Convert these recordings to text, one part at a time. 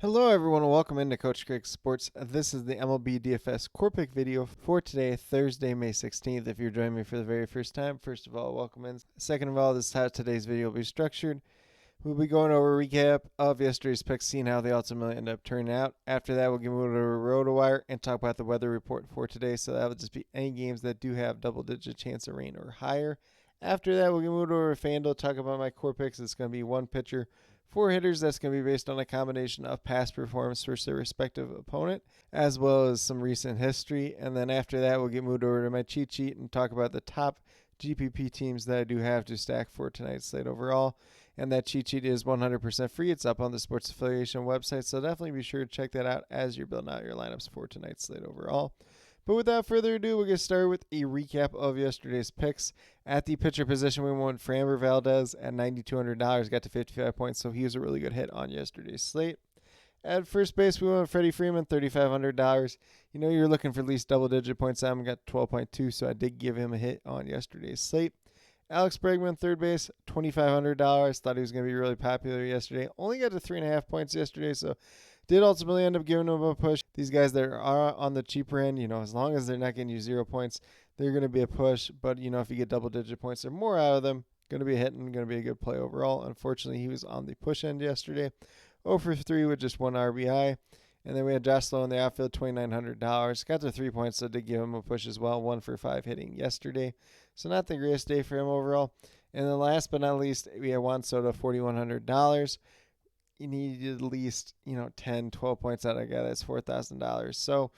Hello everyone and welcome into Coach Craig Sports. This is the MLB DFS Core Pick video for today, Thursday, May 16th. If you're joining me for the very first time, first of all, welcome in. Second of all, this is how today's video will be structured. We'll be going over a recap of yesterday's picks, seeing how they ultimately end up turning out. After that, we'll get moved over to RotoWire and talk about the weather report for today. So that will just be any games that do have double-digit chance of rain or higher. After that, we'll get moved over to FanDuel, talk about my core picks. It's going to be one pitcher, four hitters. That's going to be based on a combination of past performance versus their respective opponent, as well as some recent history. And then after that, we'll get moved over to my cheat sheet and talk about the top GPP teams that I do have to stack for tonight's slate overall. And that cheat sheet is 100% free. It's up on the Sports Affiliation website, so definitely be sure to check that out as you're building out your lineups for tonight's slate overall. But without further ado, we'll get started with a recap of yesterday's picks. At the pitcher position, we went Framber Valdez at $9,200, got to 55 points, so he was a really good hit on yesterday's slate. At first base, we went Freddie Freeman, $3,500. You know you're looking for at least double-digit points. I got 12.2, so I did give him a hit on yesterday's slate. Alex Bregman, third base, $2,500. Thought he was going to be really popular yesterday. Only got to 3.5 points yesterday, so did ultimately end up giving him a push. These guys that are on the cheaper end, as long as they're not getting you 0 points, they're going to be a push. But, if you get double-digit points or more out of them, going to be a hit and going to be a good play overall. Unfortunately, he was on the push end yesterday. 0 for 3 with just one RBI. And then we had Josh Lowe in the outfield, $2,900. Got to 3 points, so did give him a push as well. 1 for 5 hitting yesterday. So not the greatest day for him overall. And then last but not least, we had Juan Soto, $4,100. You needed at least, 10, 12 points out of a guy that's $4,000. So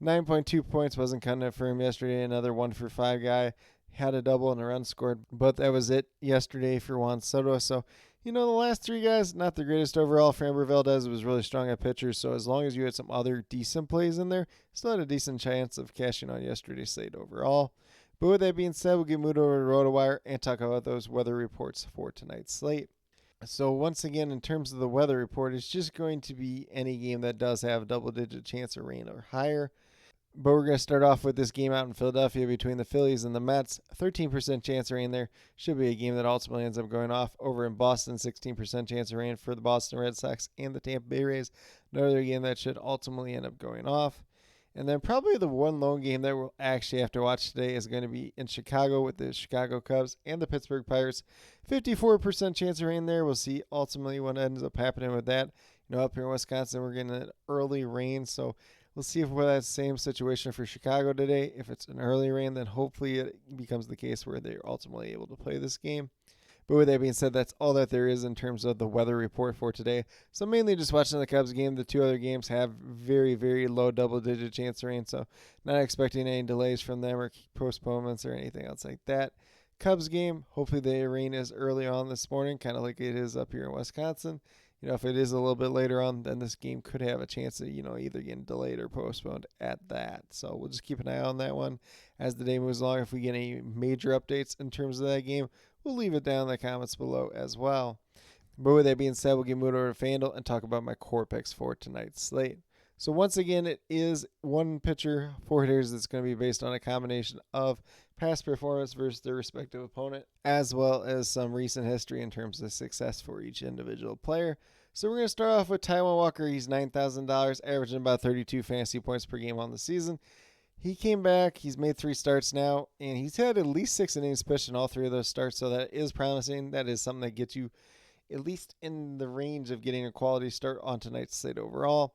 9.2 points wasn't cutting it for him yesterday. Another 1 for 5 guy. Had a double and a run scored. But that was it yesterday for Juan Soto. So, the last three guys, not the greatest overall. Framber Valdez was really strong at pitchers, so as long as you had some other decent plays in there, still had a decent chance of cashing on yesterday's slate overall. But with that being said, we'll get moved over to RotoWire and talk about those weather reports for tonight's slate. So once again, in terms of the weather report, it's just going to be any game that does have a double-digit chance of rain or higher. But we're going to start off with this game out in Philadelphia between the Phillies and the Mets. 13% chance of rain there. Should be a game that ultimately ends up going off. Over in Boston, 16% chance of rain for the Boston Red Sox and the Tampa Bay Rays. Another game that should ultimately end up going off. And then probably the one lone game that we'll actually have to watch today is going to be in Chicago with the Chicago Cubs and the Pittsburgh Pirates. 54% chance of rain there. We'll see ultimately what ends up happening with that. Up here in Wisconsin, we're getting an early rain, so we'll see if we're that same situation for Chicago today. If it's an early rain, then hopefully it becomes the case where they're ultimately able to play this game. But with that being said, that's all that there is in terms of the weather report for today. So mainly just watching the Cubs game. The two other games have very, very low double-digit chance of rain, so not expecting any delays from them or postponements or anything else like that. Cubs game, hopefully the rain is early on this morning, kind of like it is up here in Wisconsin. If it is a little bit later on, then this game could have a chance of, either getting delayed or postponed at that. So we'll just keep an eye on that one as the day moves along. If we get any major updates in terms of that game, we'll leave it down in the comments below as well. But with that being said, we'll get moved over to FanDuel and talk about my core picks for tonight's slate. So once again, it is one pitcher, four hitters that's going to be based on a combination of past performance versus their respective opponent, as well as some recent history in terms of success for each individual player. So we're going to start off with Taijuan Walker. He's $9,000, averaging about 32 fantasy points per game on the season. He came back. He's made 3 starts now, and he's had at least 6 innings pitched in all 3 of those starts, so that is promising. That is something that gets you at least in the range of getting a quality start on tonight's slate overall.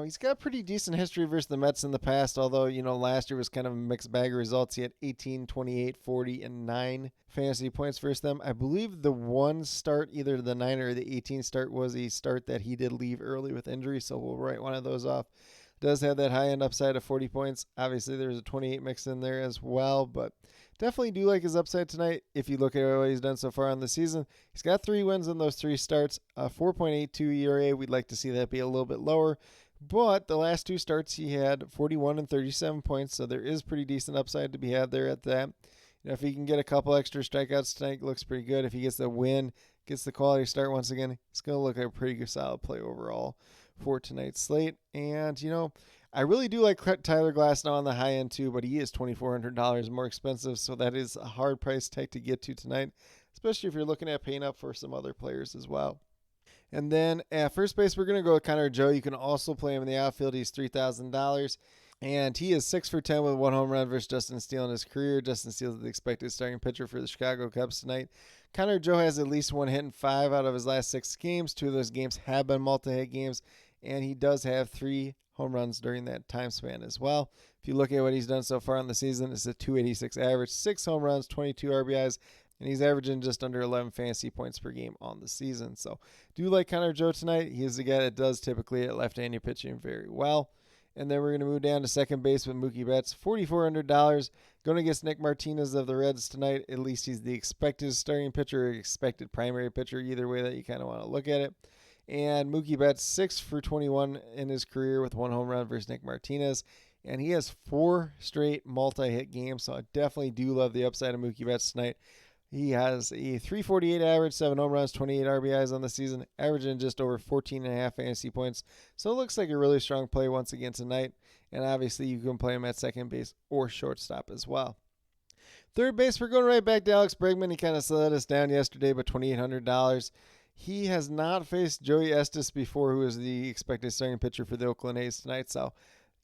He's got a pretty decent history versus the Mets in the past, although, last year was kind of a mixed bag of results. He had 18, 28, 40, and 9 fantasy points versus them. I believe the one start, either the 9 or the 18 start, was a start that he did leave early with injury, so we'll write one of those off. Does have that high-end upside of 40 points. Obviously, there's a 28 mix in there as well, but definitely do like his upside tonight. If you look at what he's done so far on the season, he's got 3 wins in those 3 starts, 4.82 ERA. We'd like to see that be a little bit lower. But the last 2 starts, he had 41 and 37 points, so there is pretty decent upside to be had there at that. If he can get a couple extra strikeouts tonight, looks pretty good. If he gets the win, gets the quality start once again, it's going to look like a pretty good solid play overall for tonight's slate. And, I really do like Tyler Glasnow on the high end too, but he is $2,400 more expensive, so that is a hard price tag to get to tonight, especially if you're looking at paying up for some other players as well. And then at first base, we're going to go with Connor Joe. You can also play him in the outfield. He's $3,000. And he is 6 for 10 with 1 home run versus Justin Steele in his career. Justin Steele is the expected starting pitcher for the Chicago Cubs tonight. Connor Joe has at least 1 hit in 5 out of his last 6 games. 2 of those games have been multi-hit games. And he does have 3 home runs during that time span as well. If you look at what he's done so far in the season, it's a .286 average, 6 home runs, 22 RBIs. And he's averaging just under 11 fantasy points per game on the season. So do like Connor Joe tonight. He is the guy that does typically at left-handed pitching very well. And then we're going to move down to second base with Mookie Betts, $4,400. Going against Nick Martinez of the Reds tonight. At least he's the expected starting pitcher or expected primary pitcher, either way that you kind of want to look at it. And Mookie Betts, 6 for 21 in his career with 1 home run versus Nick Martinez. And he has 4 straight multi-hit games, so I definitely do love the upside of Mookie Betts tonight. He has a .348 average, 7 home runs, 28 RBIs on the season, averaging just over 14.5 fantasy points. So it looks like a really strong play once again tonight. And obviously you can play him at second base or shortstop as well. Third base, we're going right back to Alex Bregman. He kind of let us down yesterday, but $2,800. He has not faced Joey Estes before, who is the expected starting pitcher for the Oakland A's tonight. So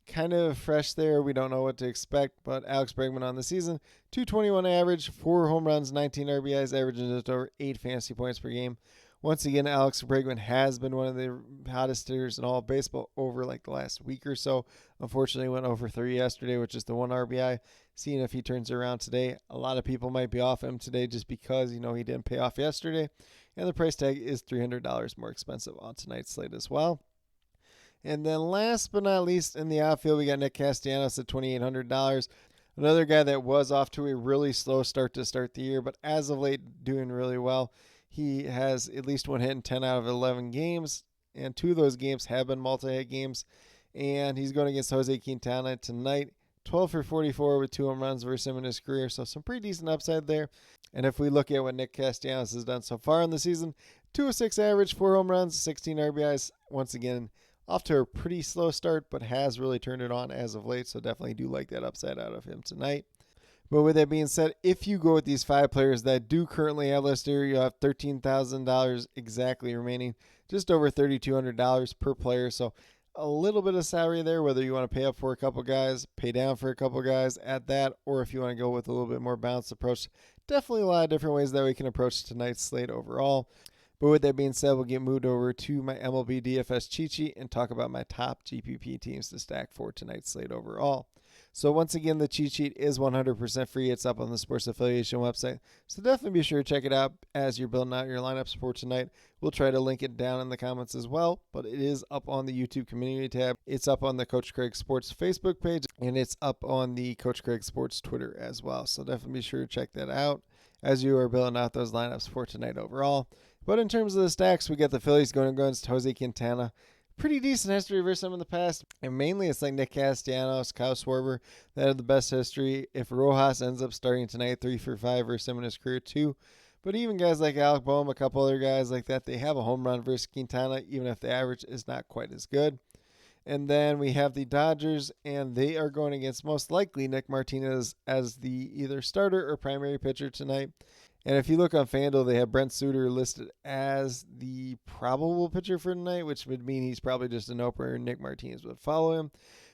kind of fresh there. We don't know what to expect, but Alex Bregman on the season, .221 average, 4 home runs, 19 RBIs, averaging just over 8 fantasy points per game. Once again, Alex Bregman has been one of the hottest hitters in all of baseball over like the last week or so. Unfortunately, went over 3 yesterday, which is the 1 RBI. Seeing if he turns around today. A lot of people might be off him today just because, he didn't pay off yesterday. And the price tag is $300 more expensive on tonight's slate as well. And then last but not least, in the outfield, we got Nick Castellanos at $2,800. Another guy that was off to a really slow start to start the year, but as of late, doing really well. He has at least 1 hit in 10 out of 11 games, and 2 of those games have been multi-hit games. And he's going against Jose Quintana tonight. 12 for 44 with 2 home runs versus him in his career, so some pretty decent upside there. And if we look at what Nick Castellanos has done so far in the season, 206 average, 4 home runs, 16 RBIs. Once again, off to a pretty slow start, but has really turned it on as of late, so definitely do like that upside out of him tonight. But with that being said, if you go with these 5 players that do currently have listed here, you have $13,000 exactly remaining, just over $3,200 per player. So a little bit of salary there, whether you want to pay up for a couple guys, pay down for a couple guys at that, or if you want to go with a little bit more balanced approach. Definitely a lot of different ways that we can approach tonight's slate overall. But with that being said, we'll get moved over to my MLB DFS cheat sheet and talk about my top GPP teams to stack for tonight's slate overall. So once again, the cheat sheet is 100% free. It's up on the Sports Affiliation website. So definitely be sure to check it out as you're building out your lineups for tonight. We'll try to link it down in the comments as well, but it is up on the YouTube community tab. It's up on the Coach Craig Sports Facebook page, and it's up on the Coach Craig Sports Twitter as well. So definitely be sure to check that out as you are building out those lineups for tonight overall. But in terms of the stacks, we got the Phillies going against Jose Quintana. Pretty decent history versus them in the past. And mainly it's like Nick Castellanos, Kyle Schwarber that have the best history. If Rojas ends up starting tonight, 3 for 5 versus him in his career too. But even guys like Alec Boehm, a couple other guys like that, they have a home run versus Quintana, even if the average is not quite as good. And then we have the Dodgers, and they are going against most likely Nick Martinez as the either starter or primary pitcher tonight. And if you look on FanDuel, they have Brent Suter listed as the probable pitcher for tonight, which would mean he's probably just an opener. Nick Martinez would follow him.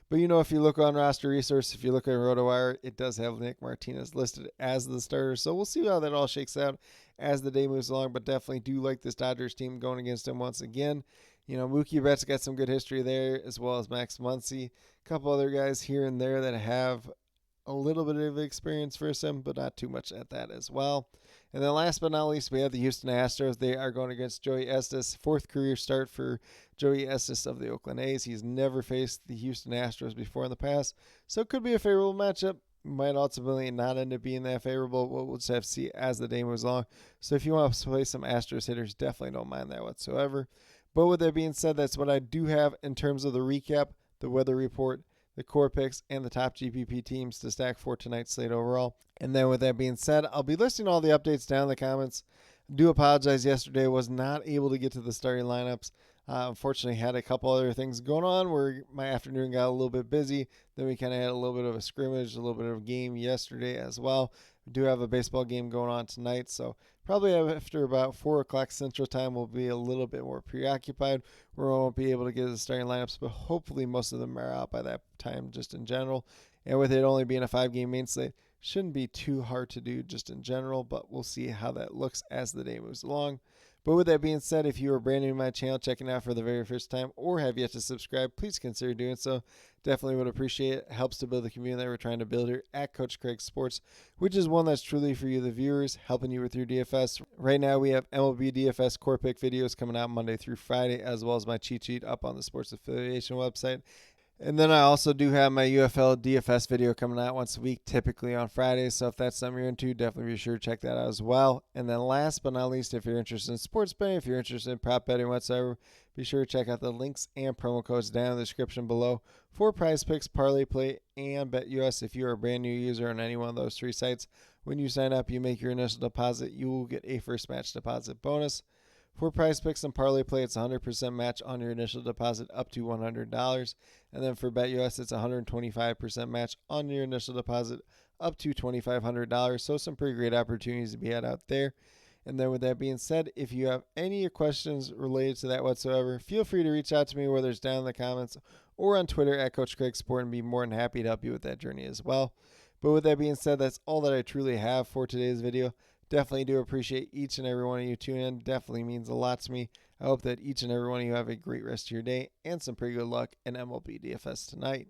But, if you look on Roster Resource, if you look at RotoWire, it does have Nick Martinez listed as the starter. So we'll see how that all shakes out as the day moves along. But definitely do like this Dodgers team going against him once again. Mookie Betts got some good history there, as well as Max Muncy. A couple other guys here and there that have a little bit of experience versus him, but not too much at that as well. And then last but not least, we have the Houston Astros. They are going against Joey Estes. 4th career start for Joey Estes of the Oakland A's. He's never faced the Houston Astros before in the past, so it could be a favorable matchup. Might ultimately not end up being that favorable. We'll just have to see as the day moves along. So if you want to play some Astros hitters, definitely don't mind that whatsoever. But with that being said, that's what I do have in terms of the recap, the weather report, the core picks, and the top GPP teams to stack for tonight's slate overall. And then with that being said, I'll be listing all the updates down in the comments. I do apologize yesterday. Was not able to get to the starting lineups. Unfortunately, had a couple other things going on where my afternoon got a little bit busy. Then we kind of had a little bit of a scrimmage, a little bit of a game yesterday as well. do have a baseball game going on tonight, so probably after about 4 o'clock Central Time, we'll be a little bit more preoccupied. We won't be able to get the starting lineups, but hopefully most of them are out by that time just in general. And with it only being a 5-game main slate, shouldn't be too hard to do just in general, but we'll see how that looks as the day moves along. But with that being said, if you are brand new to my channel, checking out for the very first time, or have yet to subscribe, please consider doing so. Definitely would appreciate it. It helps to build the community that we're trying to build here at Coach Craig Sports, which is one that's truly for you, the viewers, helping you with your DFS. Right now, we have MLB DFS Core Pick videos coming out Monday through Friday, as well as my cheat sheet up on the Sports Affiliation website. And then I also do have my UFL DFS video coming out once a week, typically on Fridays. So if that's something you're into, definitely be sure to check that out as well. And then last but not least, if you're interested in sports betting, if you're interested in prop betting whatsoever, be sure to check out the links and promo codes down in the description below for Prize Picks, Parlay Play, and BetUS. If you're a brand new user on any one of those 3 sites, when you sign up, you make your initial deposit, you will get a first match deposit bonus. For Prize Picks and Parlay Play, it's 100% match on your initial deposit up to $100. And then for BetUS, it's 125% match on your initial deposit up to $2,500. So some pretty great opportunities to be had out there. And then with that being said, if you have any questions related to that whatsoever, feel free to reach out to me, whether it's down in the comments or on Twitter at Coach Craig Sport, and be more than happy to help you with that journey as well. But with that being said, that's all that I truly have for today's video. Definitely do appreciate each and every one of you tuning in. Definitely means a lot to me. I hope that each and every one of you have a great rest of your day and some pretty good luck in MLB DFS tonight.